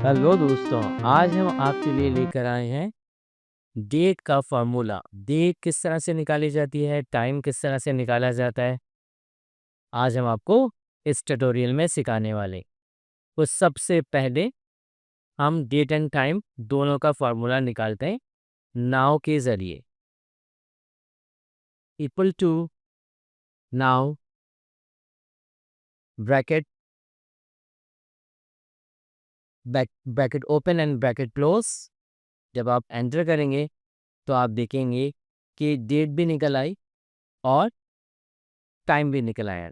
Hello दोस्तों, आज हम आपके लिए लेकर आए हैं डेट का फार्मूला। डेट किस तरह से निकाली जाती है, टाइम किस तरह से निकाला जाता है, आज हम आपको इस ट्यूटोरियल में सिखाने वाले। तो सबसे पहले हम डेट एंड टाइम दोनों का फार्मूला निकालते हैं नाउ के ज़रिए। Equal to now bracket bracket open and bracket close. जब आप एंटर करेंगे तो आप देखेंगे कि डेट भी निकल आई और टाइम भी निकल आया।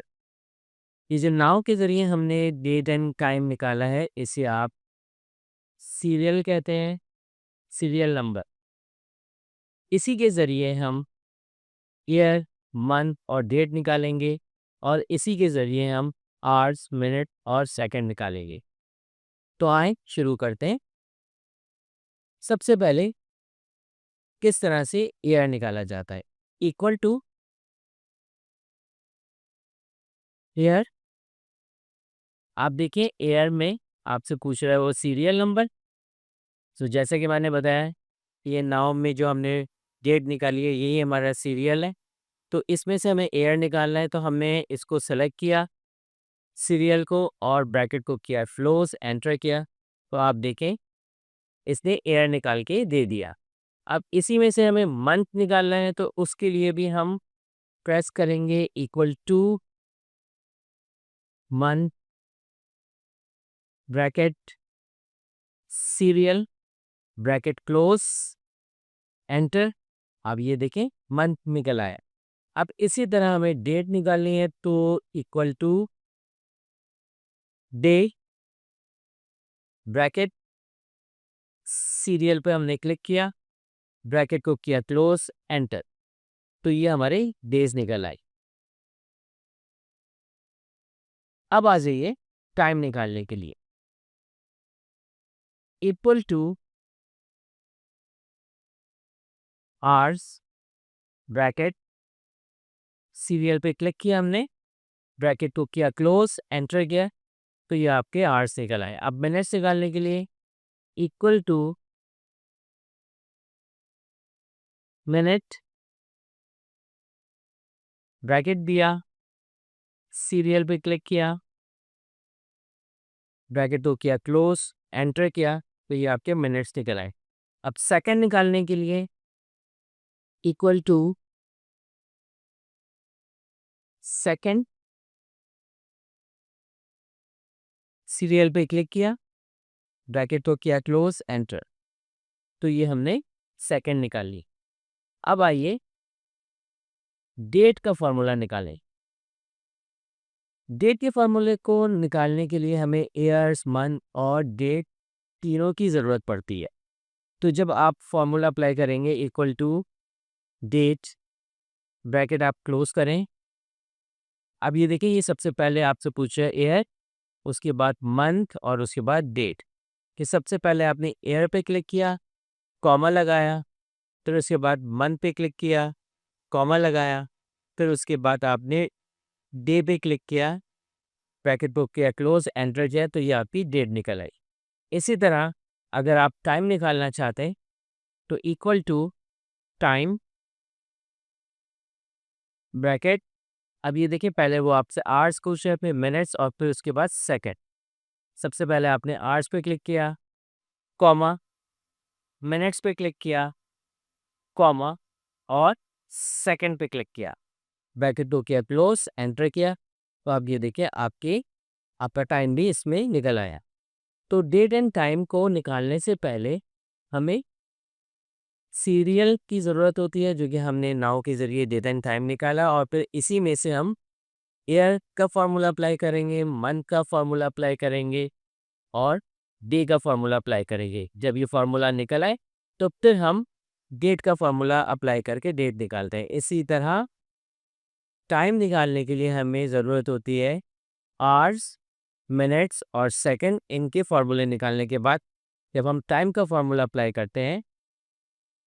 ये जो नाव के ज़रिए हमने डेट एंड टाइम निकाला है, इसे आप सीरियल कहते हैं, सीरियल नंबर। इसी के ज़रिए हम ईयर, मंथ और डेट निकालेंगे और इसी के ज़रिए हम आवर्स, मिनट और सेकंड निकालेंगे। तो आए शुरू करते हैं। सबसे पहले किस तरह से ईयर निकाला जाता है। Equal two year. आप देखिए ईयर में आपसे पूछ रहा है वो सीरियल नंबर। तो जैसे कि मैंने बताया, ये नाव में जो हमने डेट निकाली है यही हमारा सीरियल है। तो इसमें से हमें एयर निकालना है, तो हमने इसको सेलेक्ट किया सीरियल को और ब्रैकेट को किया फ्लोज, एंटर किया। तो आप देखें इसने एयर निकाल के दे दिया। अब इसी में से हमें मंथ निकालना है, तो उसके लिए भी हम प्रेस करेंगे equal two month bracket serial bracket close, enter. अब ये देखें मंथ निकल आया। अब इसी तरह हमें डेट निकालनी है, तो equal to day bracket serial पे हमने क्लिक किया, ब्रैकेट को किया क्लोज, एंटर। तो ये हमारे डेज निकल आए। अब आ जाइए टाइम निकालने के लिए। Equal two hours bracket serial पे क्लिक किया हमने, ब्रैकेट को किया क्लोज, एंटर किया। तो ये आपके आवर्स निकल आए। अब मिनट्स निकालने के लिए इक्वल टू मिनट ब्रैकेट दिया, सीरियल पे क्लिक किया, ब्रैकेट को किया क्लोज, एंटर किया। तो ये आपके मिनट्स निकल आए। अब सेकंड निकालने के लिए इक्वल टू सेकंड सीरियल पे क्लिक किया, ब्रैकेट को किया क्लोज, एंटर। तो ये हमने सेकंड निकाल ली। अब आइए डेट का फॉर्मूला निकालें। डेट के फॉर्मूले को निकालने के लिए हमें ईयर्स, मंथ और डेट तीनों की ज़रूरत पड़ती है। तो जब आप फॉर्मूला अप्लाई करेंगे इक्वल टू डेट ब्रैकेट आप क्लोज करें। अब ये देखिए, ये सबसे पहले आपसे पूछ रहा है ईयर, उसके बाद मंथ और उसके बाद डेट। कि सबसे पहले आपने ईयर पे क्लिक किया, कॉमा लगाया, फिर उसके बाद मंथ पे क्लिक किया, कॉमा लगाया, फिर उसके बाद आपने डे पे क्लिक किया, ब्रैकेट को किया क्लोज, एंटर किया। तो ये आपकी डेट निकल आई। इसी तरह अगर आप टाइम निकालना चाहते हैं तो इक्वल टू टाइम ब्रैकेट। अब ये देखिए, पहले वो आपसे आवर्स पूछ रहे हैं, फिर मिनट्स और फिर उसके बाद सेकंड। सबसे पहले आपने आवर्स पे क्लिक किया, कॉमा, मिनट्स पे क्लिक किया, कॉमा और सेकंड पे क्लिक किया, ब्रैकेट को किया क्लोज, एंटर किया। तो आप ये देखिए आपका टाइम भी इसमें निकल आया। तो डेट एंड टाइम को निकालने से पहले हमें सीरियल की ज़रूरत होती है, जो कि हमने नाउ के ज़रिए डेट एंड टाइम निकाला, और फिर इसी में से हम ईयर का फार्मूला अप्लाई करेंगे, मंथ का फार्मूला अप्लाई करेंगे और डे का फार्मूला अप्लाई करेंगे। जब ये फार्मूला निकल आए तो फिर हम डेट का फार्मूला अप्लाई करके डेट निकालते हैं। इसी तरह टाइम निकालने के लिए हमें ज़रूरत होती है आवर्स, मिनट्स और सेकंड। इनके फार्मूले निकालने के बाद जब हम टाइम का फार्मूला अप्लाई करते हैं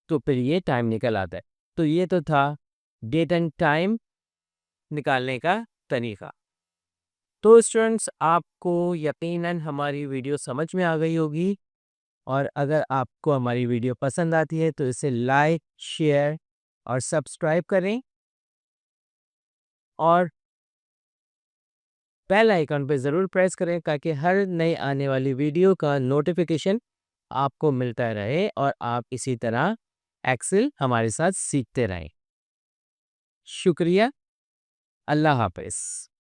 तो फिर ये टाइम निकल आता है। तो ये तो था डेट एंड टाइम निकालने का तरीका। तो स्टूडेंट्स आपको यकीनन हमारी वीडियो समझ में आ गई होगी और अगर आपको हमारी वीडियो पसंद आती है तो इसे लाइक, शेयर और सब्सक्राइब करें और बेल आइकन पे ज़रूर प्रेस करें ताकि हर नई आने वाली वीडियो का नोटिफिकेशन आपको मिलता रहे और आप इसी तरह एक्सेल हमारे साथ सीखते रहें। शुक्रिया। अल्लाह हाफ़िज़।